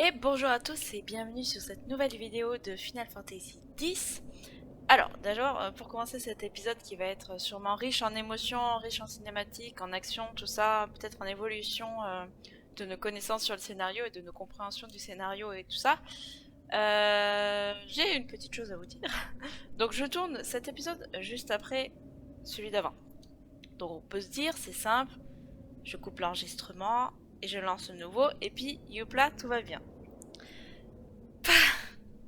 Et bonjour à tous et bienvenue sur cette nouvelle vidéo de Final Fantasy X. Alors, d'abord, pour commencer cet épisode qui va être sûrement riche en émotions, riche en cinématiques, en action, tout ça, peut-être en évolution de nos connaissances sur le scénario et de nos compréhensions du scénario et tout ça, j'ai une petite chose à vous dire. Donc je tourne cet épisode juste après celui d'avant. Donc on peut se dire, c'est simple, je coupe l'enregistrement et je lance le nouveau et puis youpla, tout va bien.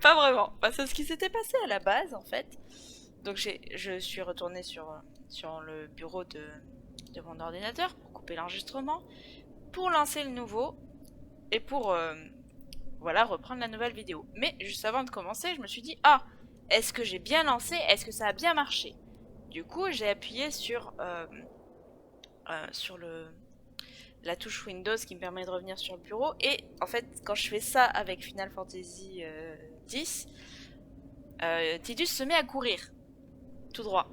Pas vraiment. Bah, c'est ce qui s'était passé à la base, en fait. Donc je suis retournée sur le bureau de mon ordinateur pour couper l'enregistrement, pour lancer le nouveau et pour voilà, reprendre la nouvelle vidéo. Mais juste avant de commencer, je me suis dit, ah, est-ce que j'ai bien lancé? Est-ce que ça a bien marché? Du coup, j'ai appuyé sur la touche Windows qui me permet de revenir sur le bureau. Et en fait, quand je fais ça avec Final Fantasy X, Tidus se met à courir, tout droit.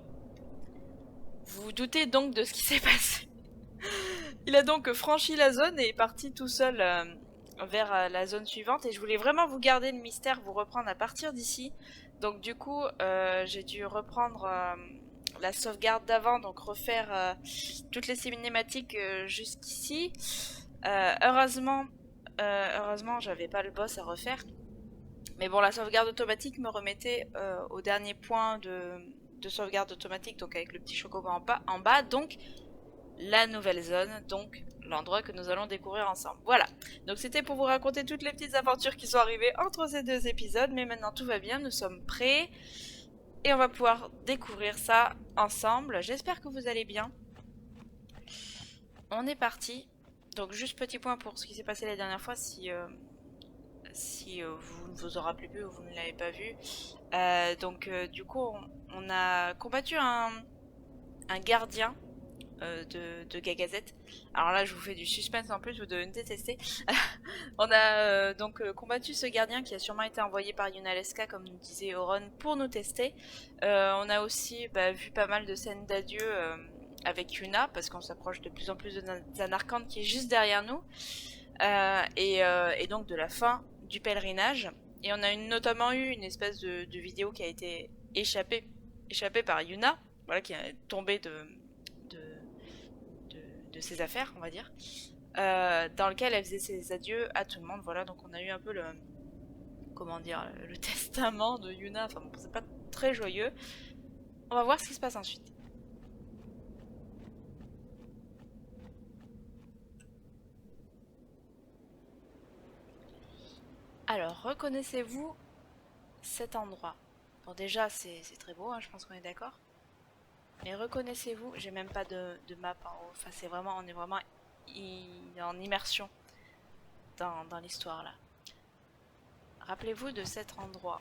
Vous vous doutez donc de ce qui s'est passé. Il a donc franchi la zone et est parti tout seul vers la zone suivante. Et je voulais vraiment vous garder le mystère, vous reprendre à partir d'ici. Donc du coup, j'ai dû reprendre la sauvegarde d'avant, donc refaire toutes les cinématiques jusqu'ici. Heureusement, j'avais pas le boss à refaire. Mais bon, la sauvegarde automatique me remettait au dernier point de sauvegarde automatique, donc avec le petit chocobo en bas, donc la nouvelle zone, donc l'endroit que nous allons découvrir ensemble. Voilà, donc c'était pour vous raconter toutes les petites aventures qui sont arrivées entre ces deux épisodes, mais maintenant tout va bien, nous sommes prêts, et on va pouvoir découvrir ça ensemble. J'espère que vous allez bien. On est parti. Donc juste petit point pour ce qui s'est passé la dernière fois, si vous ne vous en rappelez plus ou vous ne l'avez pas vu. Du coup, on a combattu un gardien de Gagazette. Alors là, je vous fais du suspense en plus, vous devez me détester. On a combattu ce gardien qui a sûrement été envoyé par Yunalesca, comme nous disait Oron, pour nous tester. On a aussi vu pas mal de scènes d'adieu avec Yuna, parce qu'on s'approche de plus en plus de Zanarkand qui est juste derrière nous. Et donc de la fin du pèlerinage. Et on a notamment eu une espèce de vidéo qui a été échappée par Yuna, voilà, qui est tombée de, de ses affaires, on va dire, dans lequel elle faisait ses adieux à tout le monde. Voilà, donc on a eu un peu comment dire, le testament de Yuna. Enfin bon, c'est pas très joyeux. On va voir ce qui se passe ensuite. Alors, reconnaissez-vous cet endroit? Bon, déjà, c'est très beau, hein, je pense qu'on est d'accord. Mais reconnaissez-vous, j'ai même pas de map en haut. Enfin, on est vraiment en immersion dans l'histoire là. Rappelez-vous de cet endroit.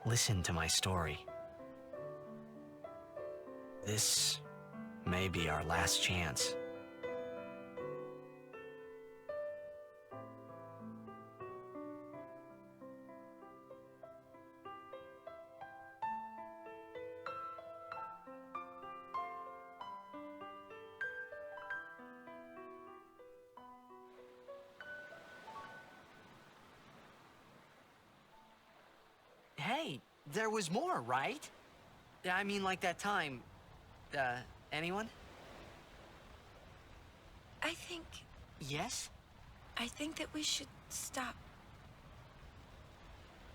listen to my story. This may be our last chance. Hey, there was more, right? I mean, like that time. Anyone? I think Yes? that we should stop.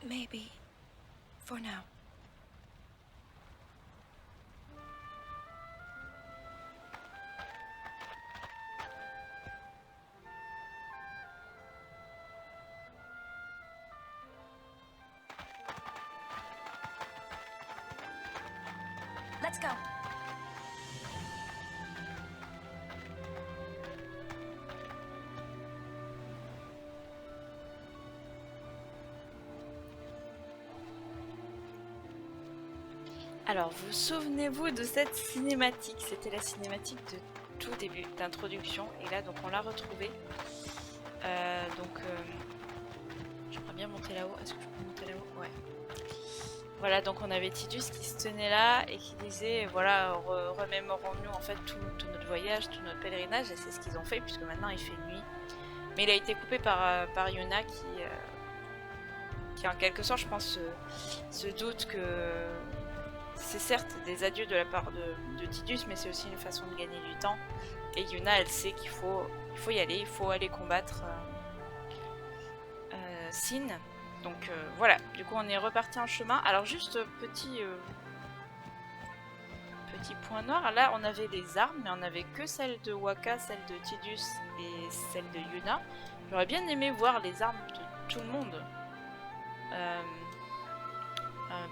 Maybe. For now. Let's go. Alors, vous souvenez-vous de cette cinématique? C'était la cinématique de tout début, d'introduction. Et là, donc, on l'a retrouvée. J'aimerais bien monter là-haut. Est-ce que je peux monter là-haut? Ouais. Voilà, donc on avait Tidus qui se tenait là et qui disait, voilà, remémorons-nous en fait tout notre voyage, tout notre pèlerinage. Et c'est ce qu'ils ont fait, puisque maintenant il fait nuit. Mais il a été coupé par Yuna qui en quelque sorte, je pense, se doute que c'est certes des adieux de la part de Tidus, mais c'est aussi une façon de gagner du temps. Et Yuna, elle sait qu'il faut y aller, il faut aller combattre Sin. Donc voilà, du coup on est reparti en chemin. Alors juste petit point noir, là on avait les armes, mais on avait que celle de Wakka, celle de Tidus et celle de Yuna. J'aurais bien aimé voir les armes de tout le monde.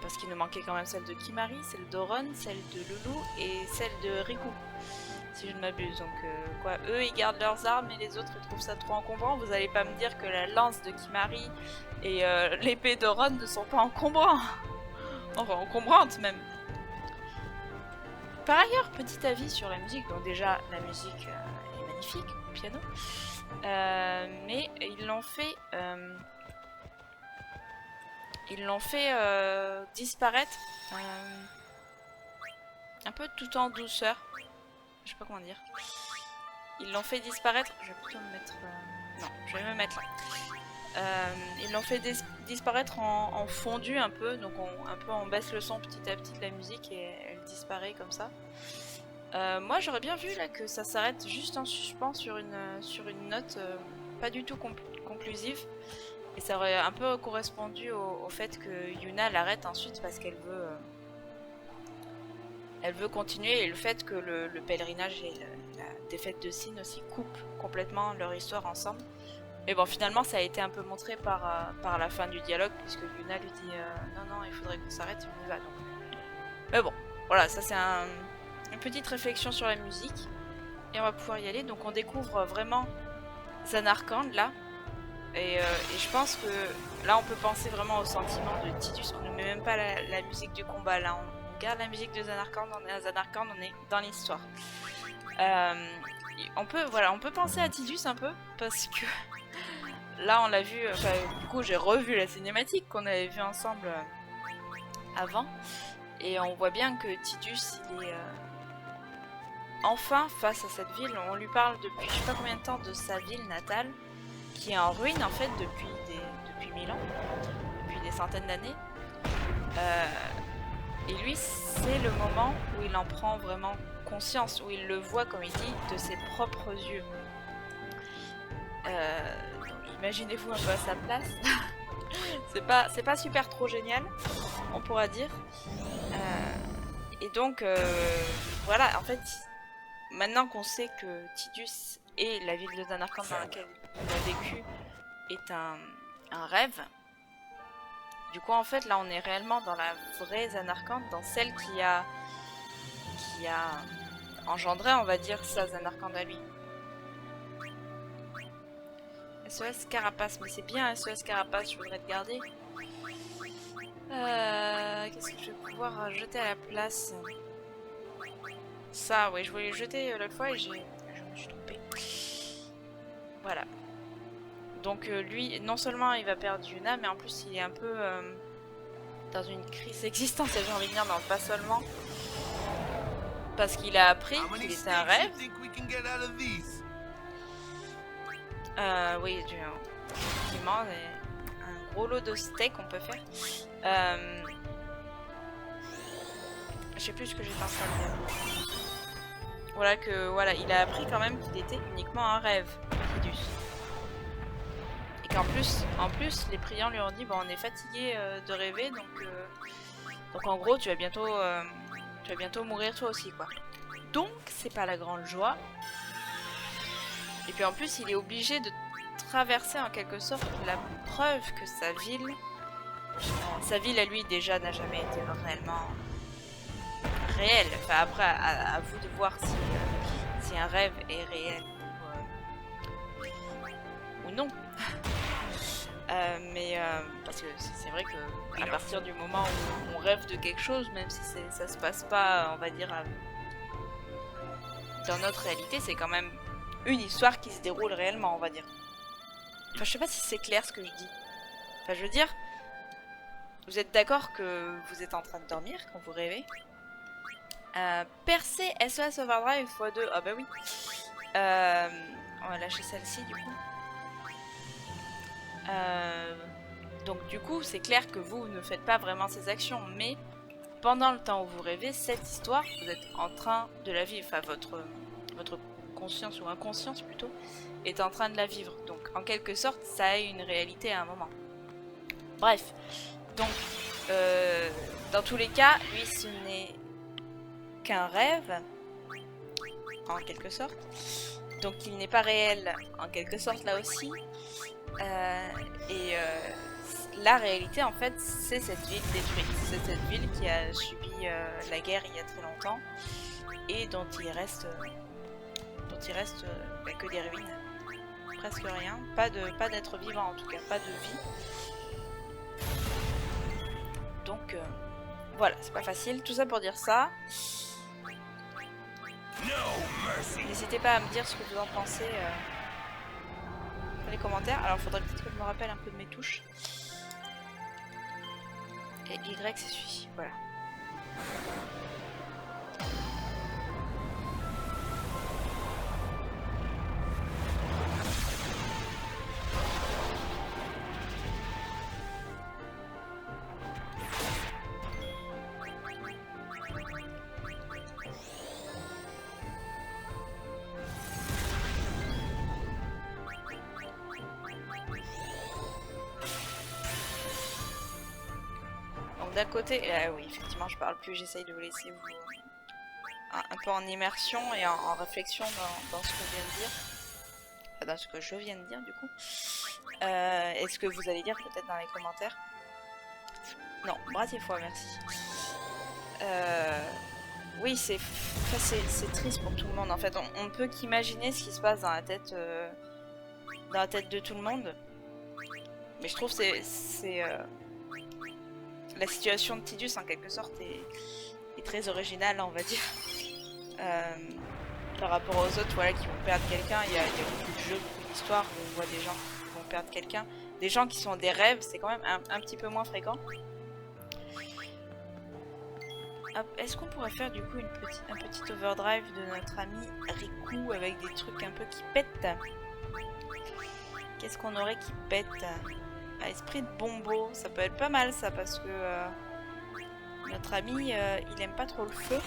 Parce qu'il nous manquait quand même celle de Kimahri, celle d'Auron, celle de Loulou et celle de Riku, si je ne m'abuse. Donc quoi, eux ils gardent leurs armes et les autres ils trouvent ça trop encombrant. Vous allez pas me dire que la lance de Kimahri et l'épée d'Auron ne sont pas encombrants. Enfin encombrantes même. Par ailleurs, petit avis sur la musique. Donc déjà la musique est magnifique au piano. Mais ils l'ont fait disparaître un peu tout en douceur. Je sais pas comment dire. Ils l'ont fait disparaître. Je vais plutôt me mettre. Non, je vais me mettre là. Ils l'ont fait disparaître en fondu un peu. Donc on baisse le son petit à petit de la musique et elle disparaît comme ça. Moi j'aurais bien vu là que ça s'arrête juste en suspens sur une note pas du tout conclusive. Et ça aurait un peu correspondu au fait que Yuna l'arrête ensuite parce qu'elle veut continuer, et le fait que le pèlerinage et la défaite de Sin aussi coupent complètement leur histoire ensemble. Mais bon, finalement ça a été un peu montré par la fin du dialogue, puisque Yuna lui dit non, il faudrait qu'on s'arrête et on y va. Donc. Mais bon, voilà, ça c'est une petite réflexion sur la musique. Et on va pouvoir y aller. Donc on découvre vraiment Zanarkand là. Et je pense que là on peut penser vraiment au sentiment de Tidus. On ne met même pas la musique du combat là, on garde la musique de Zanarkand, on est à Zanarkand, on est dans l'histoire. On peut penser à Tidus un peu, parce que là on l'a vu, du coup j'ai revu la cinématique qu'on avait vue ensemble avant, et on voit bien que Tidus il est enfin face à cette ville. On lui parle depuis je sais pas combien de temps de sa ville natale, qui est en ruine en fait depuis 1000 ans, depuis des centaines d'années. Et lui, c'est le moment où il en prend vraiment conscience, où il le voit, comme il dit, de ses propres yeux. Donc imaginez-vous un peu à sa place. c'est pas super trop génial, on pourra dire. Et donc, voilà, en fait, maintenant qu'on sait que Tidus et la ville de Zanarkand dans laquelle il a vécu est un rêve. Du coup, en fait, là, on est réellement dans la vraie Zanarkand, dans celle qui a engendré, on va dire, sa Zanarkand à lui. SOS Carapace, mais c'est bien SOS Carapace, je voudrais te garder. Qu'est-ce que je vais pouvoir jeter à la place? Ça, oui, je voulais le jeter l'autre fois et je me suis trompée. Voilà. Donc lui, non seulement il va perdre Yuna, mais en plus il est un peu dans une crise existentielle, j'ai envie de dire, non pas seulement. Parce qu'il a appris qu'il était un rêve. Oui, effectivement, un gros lot de steak on peut faire. Je sais plus ce que j'étais en train de dire. Voilà que voilà, il a appris quand même qu'il était uniquement un rêve, Tidus. Et qu'en plus, les priants lui ont dit bon, on est fatigué de rêver, donc en gros tu vas bientôt mourir toi aussi quoi. Donc c'est pas la grande joie. Et puis en plus il est obligé de traverser en quelque sorte la preuve que sa ville à lui déjà n'a jamais été réellement réelle. Enfin après à vous de voir si un rêve est réel ou non. Parce que c'est vrai que à partir du moment où on rêve de quelque chose, même si ça se passe pas, on va dire, dans notre réalité, c'est quand même une histoire qui se déroule réellement, on va dire. Enfin, je sais pas si c'est clair ce que je dis. Enfin, je veux dire, vous êtes d'accord que vous êtes en train de dormir quand vous rêvez? Percer SOS Overdrive x2. Ah bah oui. On va lâcher celle-ci du coup. Donc du coup, c'est clair que vous ne faites pas vraiment ces actions, mais pendant le temps où vous rêvez, cette histoire, vous êtes en train de la vivre. Enfin, votre conscience ou inconscience plutôt est en train de la vivre. Donc en quelque sorte, ça a une réalité à un moment. Bref, donc dans tous les cas, lui, ce n'est qu'un rêve, en quelque sorte. Donc il n'est pas réel, en quelque sorte, là aussi. La réalité en fait c'est cette ville détruite, c'est cette ville qui a subi la guerre il y a très longtemps et dont il reste que des ruines, presque rien, pas d'être vivant en tout cas, pas de vie. Donc voilà, c'est pas facile, tout ça pour dire ça. N'hésitez pas à me dire ce que vous en pensez dans les commentaires. Alors faudrait peut-être que je me rappelle un peu de mes touches. Et Y c'est celui-ci, voilà. D'un côté, oui, effectivement, je parle plus, j'essaye de vous laisser un peu en immersion et en réflexion dans ce que je viens de dire. Enfin, dans ce que je viens de dire, du coup. Et ce que vous allez dire peut-être dans les commentaires. Non, brasier fois, merci. Oui, c'est triste pour tout le monde. En fait, on ne peut qu'imaginer ce qui se passe dans la tête de tout le monde. Mais je trouve que la situation de Tidus en quelque sorte est très originale, on va dire. Par rapport aux autres, voilà, qui vont perdre quelqu'un, il y a beaucoup de jeux, beaucoup d'histoires où on voit des gens qui vont perdre quelqu'un. Des gens qui sont des rêves, c'est quand même un petit peu moins fréquent. Est-ce qu'on pourrait faire du coup un petit overdrive de notre ami Riku avec des trucs un peu qui pètent? Qu'est-ce qu'on aurait qui pète? Esprit de bombo, ça peut être pas mal ça parce que notre ami il aime pas trop le feu.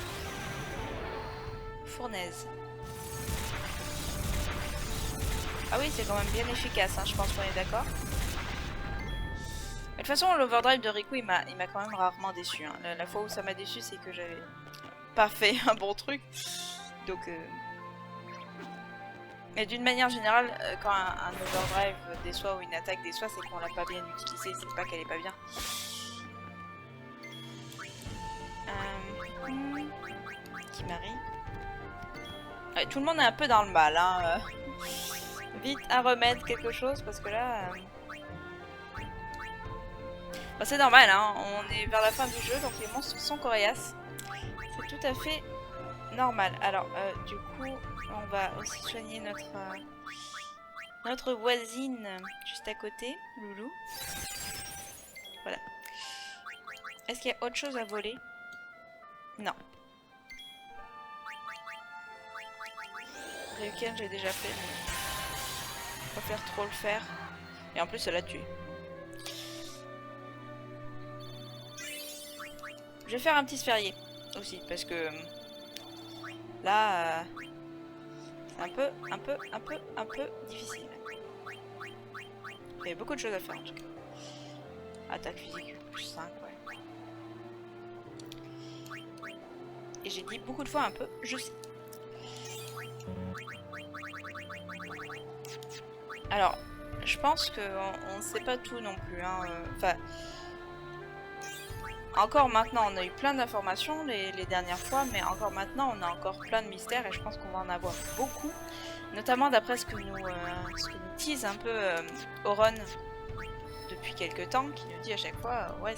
Fournaise. Ah oui, c'est quand même bien efficace, hein, je pense qu'on est d'accord. De toute façon, l'overdrive de Riku il m'a quand même rarement déçu. Hein. La fois où ça m'a déçu, c'est que j'avais pas fait un bon truc. Donc. Mais d'une manière générale, quand un overdrive déçoit ou une attaque déçoit, c'est qu'on l'a pas bien utilisé, c'est pas qu'elle est pas bien. Kimari. Ouais, tout le monde est un peu dans le mal, hein. Vite un remède, quelque chose, parce que là... Bah, c'est normal, hein, on est vers la fin du jeu, donc les monstres sont coriaces. C'est tout à fait normal. Alors, du coup, on va aussi soigner notre voisine juste à côté, Loulou. Voilà. Est-ce qu'il y a autre chose à voler? Non. Ryuken, j'ai déjà fait, mais je préfère trop le faire. Et en plus, elle l'a tué. Je vais faire un petit sphérié aussi, parce que là, c'est un peu difficile. Il y a beaucoup de choses à faire en tout cas. Attaque physique plus 5, ouais. Et j'ai dit beaucoup de fois un peu, je sais. Alors, je pense qu'on ne sait pas tout non plus. Hein. Enfin, encore maintenant, on a eu plein d'informations les dernières fois, mais encore maintenant, on a encore plein de mystères et je pense qu'on va en avoir beaucoup. Notamment d'après ce que nous tease un peu Auron depuis quelques temps, qui nous dit à chaque fois, ouais,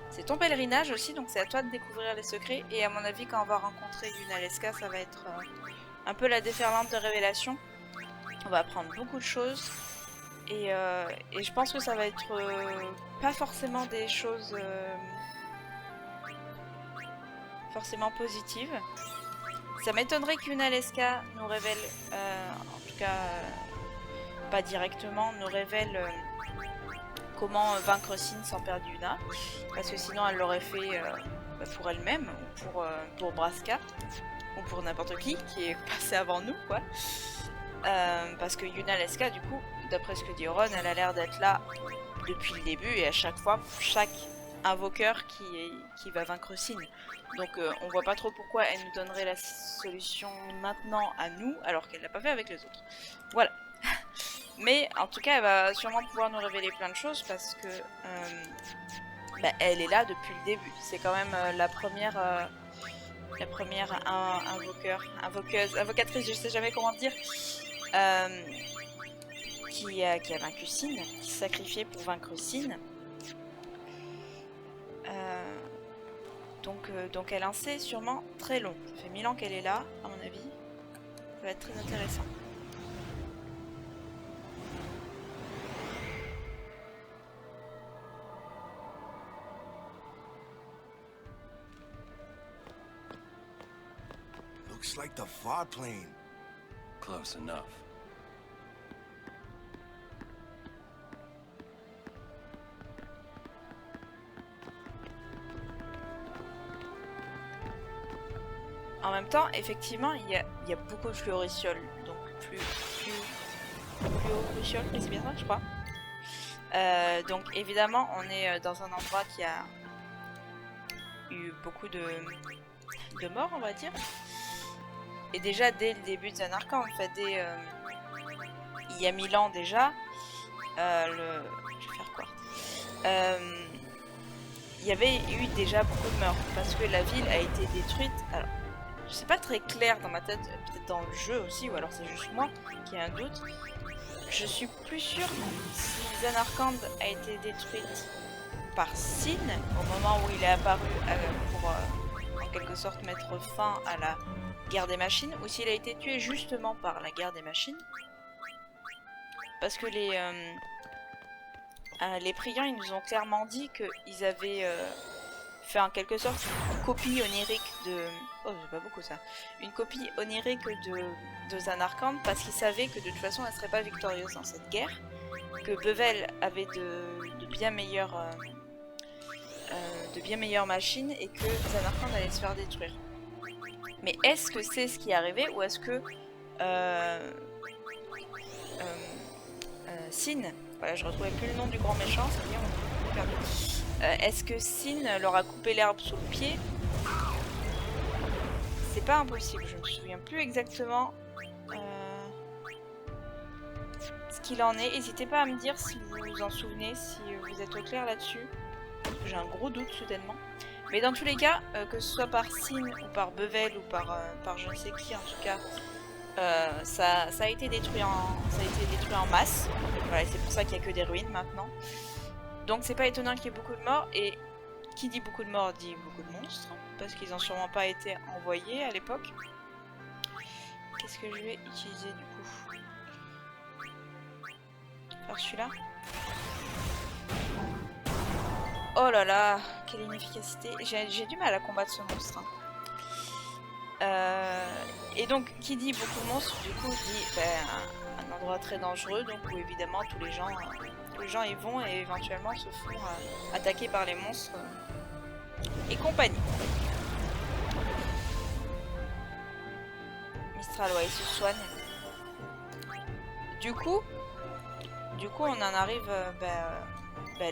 c'est ton pèlerinage aussi, donc c'est à toi de découvrir les secrets. Et à mon avis, quand on va rencontrer Yunalesca, ça va être un peu la déferlante de révélations. On va apprendre beaucoup de choses. Et je pense que ça va être pas forcément des choses forcément positives. Ça m'étonnerait qu'Yunalesca nous révèle, en tout cas pas directement, nous révèle comment vaincre Sin sans perdre Yuna. Parce que sinon elle l'aurait fait pour elle-même, ou pour Braska, ou pour n'importe qui est passé avant nous, quoi. Parce que Yunalesca, du coup, d'après ce que dit Auron, elle a l'air d'être là depuis le début et à chaque fois, chaque invoqueur qui va vaincre Sin. Donc on voit pas trop pourquoi elle nous donnerait la solution maintenant à nous, alors qu'elle l'a pas fait avec les autres. Voilà. Mais en tout cas, elle va sûrement pouvoir nous révéler plein de choses parce que bah, elle est là depuis le début. C'est quand même la première invocatrice, je sais jamais comment dire, qui a vaincu Sin, qui s'est sacrifiée pour vaincre Sin. Donc elle en sait sûrement très long. Ça fait 1000 ans qu'elle est là, à mon avis. Ça va être très intéressant. Looks like the far plane. Close enough. En même temps, effectivement, il y a beaucoup de fluoricioles, donc plus fluoricioles, c'est bien ça, je crois. Donc évidemment, on est dans un endroit qui a eu beaucoup de morts, on va dire. Et déjà dès le début de Zanarkand, en fait, il y a 1000 ans déjà, je vais faire quoi, il y avait eu déjà beaucoup de morts parce que la ville a été détruite. Alors, c'est pas très clair dans ma tête, peut-être dans le jeu aussi, ou alors c'est juste moi qui ai un doute. Je suis plus sûre si Zanarkand a été détruite par Sin au moment où il est apparu pour en quelque sorte mettre fin à la guerre des machines, ou s'il a été tué justement par la guerre des machines. Parce que les priants, ils nous ont clairement dit qu'ils avaient fait en quelque sorte une copie onirique de... Oh, c'est pas beaucoup ça. Une copie onirique de Zanarkand parce qu'ils savaient que de toute façon elle serait pas victorieuse dans cette guerre, que Bevel avait de bien meilleures machines et que Zanarkand allait se faire détruire. Mais est-ce que c'est ce qui est arrivé ou est-ce que Sin, voilà, je retrouvais plus le nom du grand méchant, c'est bien, on est perdu. Est-ce que Sin leur a coupé l'herbe sous le pied? C'est pas impossible, je me souviens plus exactement ce qu'il en est. N'hésitez pas à me dire si vous vous en souvenez, si vous êtes au clair là-dessus. J'ai un gros doute soudainement. Mais dans tous les cas, que ce soit par Sin ou par Bevel ou par je ne sais qui en tout cas, ça a été détruit en masse. Voilà, c'est pour ça qu'il n'y a que des ruines maintenant. Donc c'est pas étonnant qu'il y ait beaucoup de morts. Et qui dit beaucoup de morts dit beaucoup de monstres. Parce qu'ils n'ont sûrement pas été envoyés à l'époque. Qu'est-ce que je vais utiliser du coup? Faire celui-là. Oh là là, quelle inefficacité. J'ai du mal à combattre ce monstre. Et donc, qui dit beaucoup de monstres, du coup, dit un endroit très dangereux, donc où évidemment tous les gens y vont et éventuellement se font attaquer par les monstres et compagnie. Mistral, ouais, il se soigne. Du coup, on en arrive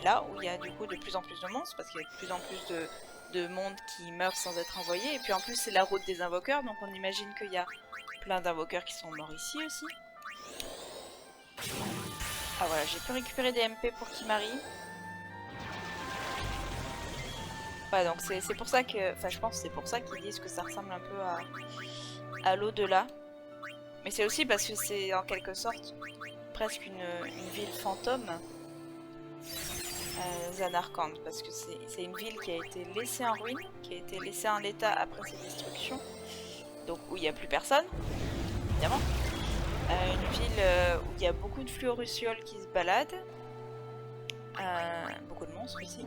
là où il y a du coup de plus en plus de monstres, parce qu'il y a de plus en plus de monde qui meurt sans être envoyé. Et puis en plus, c'est la route des invoqueurs, donc on imagine qu'il y a plein d'invoqueurs qui sont morts ici aussi. Ah voilà, j'ai pu récupérer des MP pour Kimahri. Ouais, donc c'est pour ça que... Enfin, je pense que c'est pour ça qu'ils disent que ça ressemble un peu à l'au-delà. Mais c'est aussi parce que c'est en quelque sorte presque une ville fantôme. Zanarkand, parce que c'est une ville qui a été laissée en ruine, qui a été laissée en l'état après ses destructions. Donc où il n'y a plus personne, évidemment. Une ville où il y a beaucoup de fluoruscioles qui se baladent. Beaucoup de monstres aussi.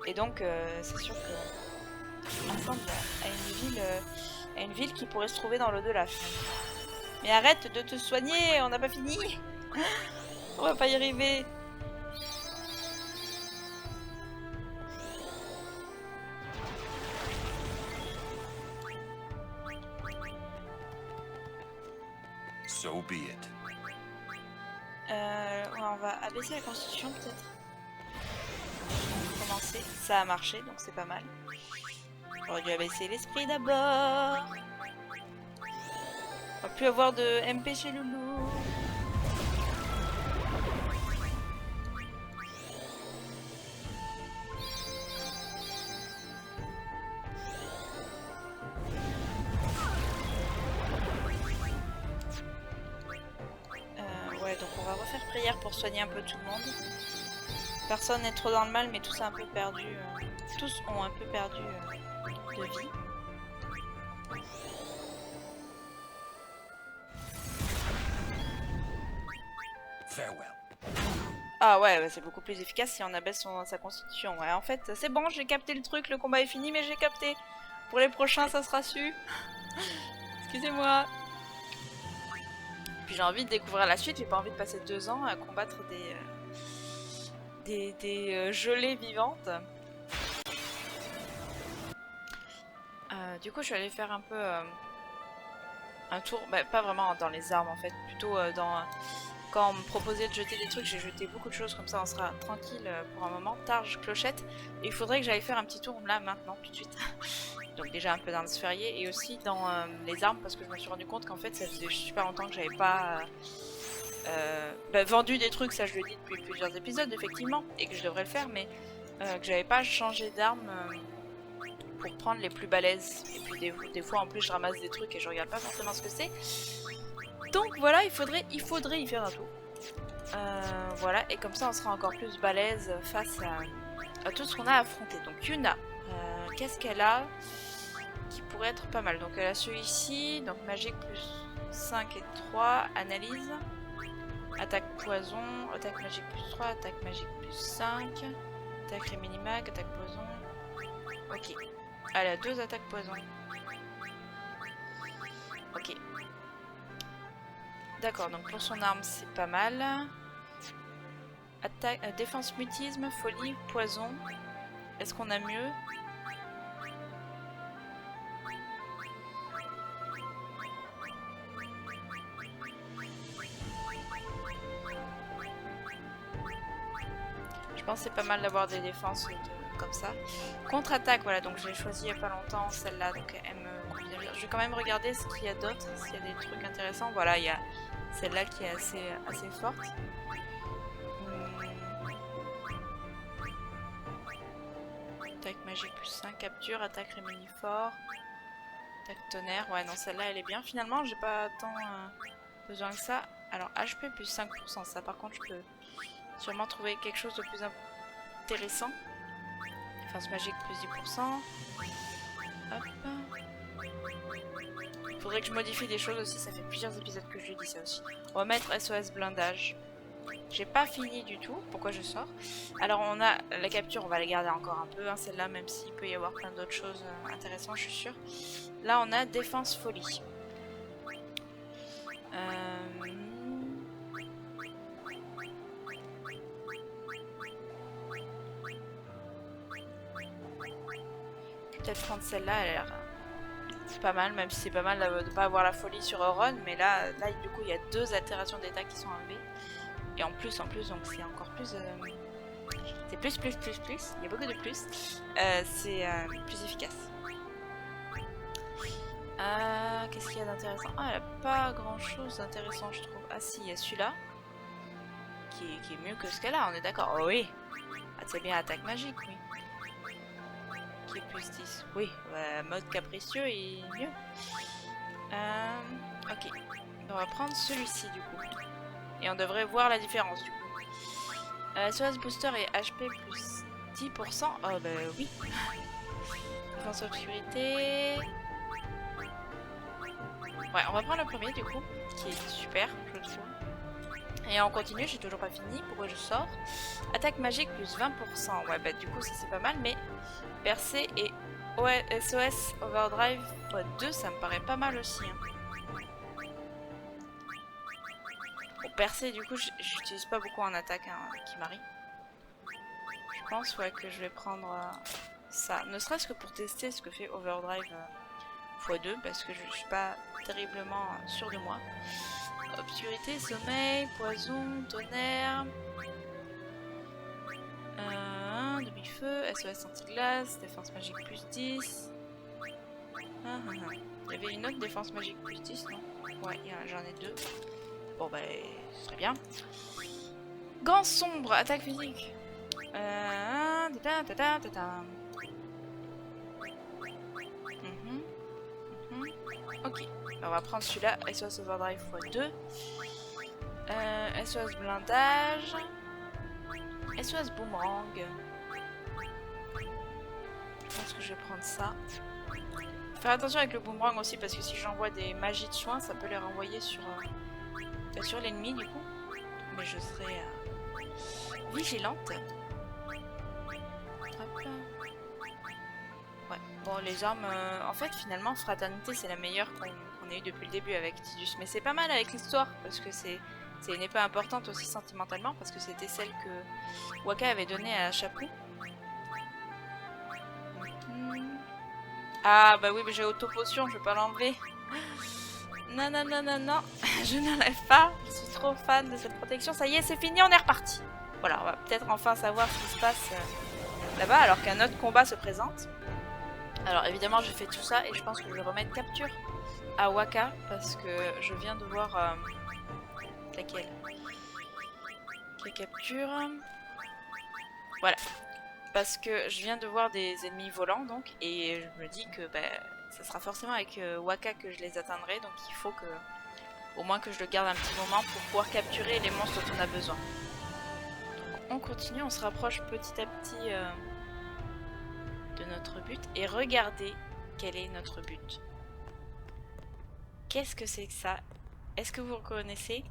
Et donc c'est sûr que ressemble à une ville qui pourrait se trouver dans l'au-delà. Mais arrête de te soigner, on n'a pas fini. On va pas y arriver. So be it. Ouais, on va abaisser la constitution peut-être. Commencer. Ça a marché, donc c'est pas mal. J'aurais dû abaisser l'esprit d'abord. On va plus avoir de MP chez Loulou. Ouais, donc on va refaire prière pour soigner un peu tout le monde. Personne n'est trop dans le mal, mais tous ont un peu perdu. Tous ont un peu perdu de vie. Farewell. Ah ouais, bah c'est beaucoup plus efficace si on abaisse sa constitution. Ouais, en fait, c'est bon, j'ai capté le truc, le combat est fini, mais j'ai capté. Pour les prochains, ça sera su. Excusez-moi. Puis j'ai envie de découvrir la suite, j'ai pas envie de passer 2 ans à combattre des gelées vivantes. Du coup, je suis allée faire un peu un tour, bah, pas vraiment dans les armes en fait, plutôt quand on me proposait de jeter des trucs, j'ai jeté beaucoup de choses, comme ça on sera tranquille pour un moment. Targe, clochette, et il faudrait que j'aille faire un petit tour là maintenant, tout de suite. Donc déjà un peu dans le sphérié et aussi dans les armes, parce que je me suis rendu compte qu'en fait ça faisait super longtemps que j'avais pas vendu des trucs, ça je le dis depuis plusieurs épisodes effectivement, et que je devrais le faire, mais que j'avais pas changé d'arme pour prendre les plus balèzes. Et puis des fois en plus je ramasse des trucs et je regarde pas forcément ce que c'est. Donc voilà, il faudrait y faire un tour. Voilà, et comme ça on sera encore plus balèze face à tout ce qu'on a affronté. Donc Yuna, qu'est-ce qu'elle a qui pourrait être pas mal? Donc elle a celui-ci, donc magique plus 5 et 3, analyse, attaque poison, attaque magique plus 3, attaque magique plus 5, attaque minimag, attaque poison. Ok, elle a 2 attaques poison. Ok. D'accord, donc pour son arme c'est pas mal. Attaque, défense, mutisme, folie, poison. Est-ce qu'on a mieux? Je pense que c'est pas mal d'avoir des défenses comme ça. Contre-attaque, voilà, donc j'ai choisi il y a pas longtemps celle-là, donc elle me convient bien. Je vais quand même regarder ce qu'il y a d'autre, s'il y a des trucs intéressants. Voilà, il y a celle-là qui est assez forte. Attaque magique plus 5, capture, attaque rémunifort, attaque tonnerre. Ouais, non, celle-là elle est bien. Finalement, j'ai pas tant besoin que ça. Alors, HP plus 5%, ça par contre je peux sûrement trouver quelque chose de plus intéressant. Défense magique plus 10%. Hop. Faudrait que je modifie des choses aussi, ça fait plusieurs épisodes que je dis ça aussi. On va mettre SOS blindage. J'ai pas fini du tout, pourquoi je sors. Alors on a la capture, on va la garder encore un peu, hein, celle-là, même s'il peut y avoir plein d'autres choses intéressantes, je suis sûre. Là on a défense folie. Peut-être prendre celle-là, elle a l'air pas mal, même si c'est pas mal de pas avoir la folie sur Euron, mais là du coup il y a 2 altérations d'état qui sont enlevées. Et en plus, donc c'est encore plus... c'est plus, il y a beaucoup de plus. C'est plus efficace. Qu'est-ce qu'il y a d'intéressant? Ah, elle a pas grand-chose d'intéressant, je trouve. Ah si, il y a celui-là. Qui est mieux que ce qu'elle a, on est d'accord. Oh oui. Ah, c'est bien attaque magique, oui. Qui est plus 10. Oui, mode capricieux et mieux. Ok. On va prendre celui-ci, du coup. Et on devrait voir la différence du coup. SOS Booster et HP plus 10%. Oh bah oui. Défense obscurité. Ouais, on va prendre le premier du coup. Qui est super, je trouve. Et on continue, j'ai toujours pas fini. Pourquoi je sors? Attaque magique plus 20%. Ouais, bah du coup ça c'est pas mal. Mais percée et SOS Overdrive x2, ça me paraît pas mal aussi. Hein. Pour percer, du coup, j'utilise pas beaucoup en attaque, hein, Kimari. Je pense que je vais prendre ça. Ne serait-ce que pour tester ce que fait Overdrive x2, parce que je suis pas terriblement sûre de moi. Obscurité, sommeil, poison, tonnerre. Demi-feu, SOS anti-glace, défense magique plus 10. Il y avait une autre défense magique plus 10, non? Ouais, j'en ai 2. Bon bah, ce serait bien. Gants sombre, attaque physique. Ok, on va prendre celui-là, SOS Overdrive x2. SOS blindage. SOS boomerang. Je pense que je vais prendre ça. Faire attention avec le boomerang aussi parce que si j'envoie des magies de soins, ça peut les renvoyer sur l'ennemi du coup. Mais je serai vigilante. Hop là. Ouais, bon les armes, en fait finalement Fraternité c'est la meilleure qu'on ait eu depuis le début avec Tidus. Mais c'est pas mal avec l'histoire parce que c'est une épée importante aussi sentimentalement parce que c'était celle que Wakka avait donnée à Chapou. Ah bah oui mais j'ai auto-potion, je vais pas l'enlever. Non, non, non, non, non, je n'enlève pas, je suis trop fan de cette protection. Ça y est, c'est fini, on est reparti. Voilà, on va peut-être enfin savoir ce qui se passe là-bas alors qu'un autre combat se présente. Alors évidemment, je fais tout ça et je pense que je vais remettre capture à Wakka parce que je viens de voir laquelle. Quelle capture? Voilà. Parce que je viens de voir des ennemis volants donc et je me dis que bah, ça sera forcément avec Wakka que je les atteindrai, donc il faut que au moins que je le garde un petit moment pour pouvoir capturer les monstres dont on a besoin. Donc on continue, on se rapproche petit à petit de notre but et regardez quel est notre but. Qu'est-ce que c'est que ça? Est-ce que vous reconnaissez?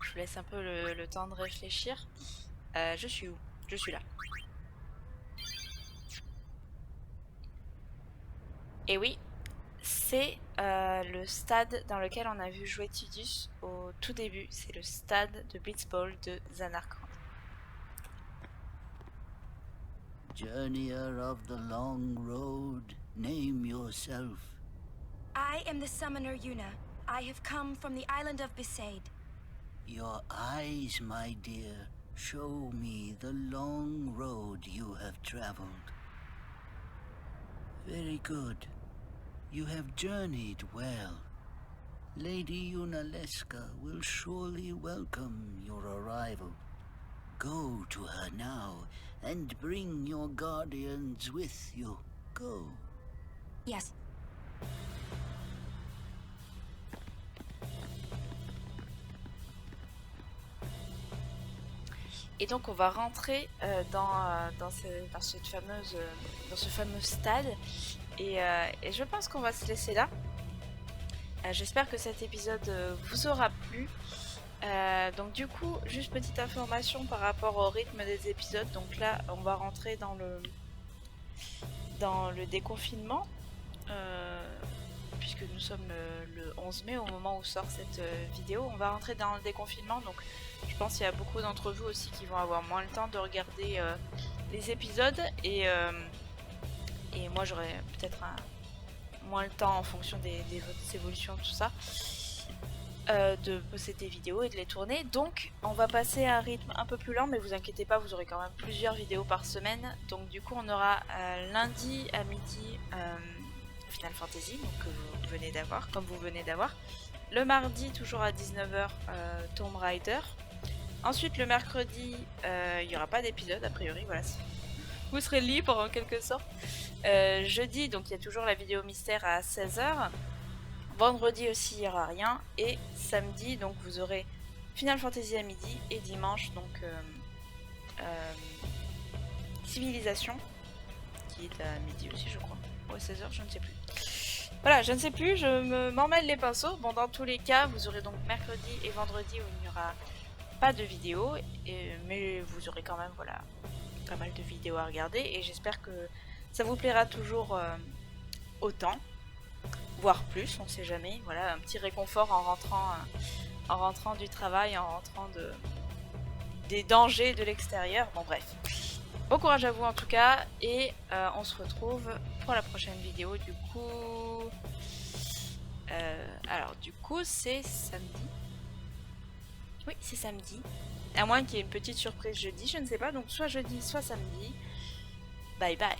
Je vous laisse un peu le temps de réfléchir. Je suis où? Je suis là. Et oui, c'est le stade dans lequel on a vu jouer Tidus au tout début. C'est le stade de Blitzball de Zanarkand. Journeyer of the long road, name yourself. I am the summoner Yuna. I have come from the island of Besaid. Your eyes, my dear, show me the long road you have traveled. Very good. You have journeyed well. Lady Yunalesca will surely welcome your arrival. Go to her now, and bring your guardians with you. Go. Yes. Et donc on va rentrer dans ce fameux stade et je pense qu'on va se laisser là. J'espère que cet épisode vous aura plu. Donc du coup, juste petite information par rapport au rythme des épisodes. Donc là, on va rentrer dans le déconfinement, puisque nous sommes le 11 mai au moment où sort cette vidéo. On va rentrer dans le déconfinement, donc je pense qu'il y a beaucoup d'entre vous aussi qui vont avoir moins le temps de regarder les épisodes, et moi j'aurai peut-être moins le temps en fonction des évolutions, tout ça. De poster des vidéos et de les tourner, donc on va passer à un rythme un peu plus lent, mais vous inquiétez pas, vous aurez quand même plusieurs vidéos par semaine. Donc du coup on aura lundi à midi Final Fantasy, donc que vous venez d'avoir, comme vous venez d'avoir. Le mardi toujours à 19h Tomb Raider. Ensuite le mercredi il n'y aura pas d'épisode a priori, voilà, vous serez libre en quelque sorte. Jeudi donc il y a toujours la vidéo mystère à 16h. Vendredi aussi il n'y aura rien, et samedi donc vous aurez Final Fantasy à midi, et dimanche donc Civilisation qui est à midi aussi je crois, ou à 16h, je ne sais plus. Voilà, je ne sais plus, je m'emmêle les pinceaux. Bon, dans tous les cas vous aurez donc mercredi et vendredi où il n'y aura pas de vidéo, mais vous aurez quand même voilà pas mal de vidéos à regarder, et j'espère que ça vous plaira toujours autant, voire plus, on sait jamais. Voilà, un petit réconfort en rentrant du travail, en rentrant des dangers de l'extérieur. Bon bref, bon courage à vous en tout cas, et on se retrouve pour la prochaine vidéo. Du coup, alors du coup c'est samedi. Oui, c'est samedi. À moins qu'il y ait une petite surprise jeudi, je ne sais pas. Donc soit jeudi, soit samedi. Bye bye.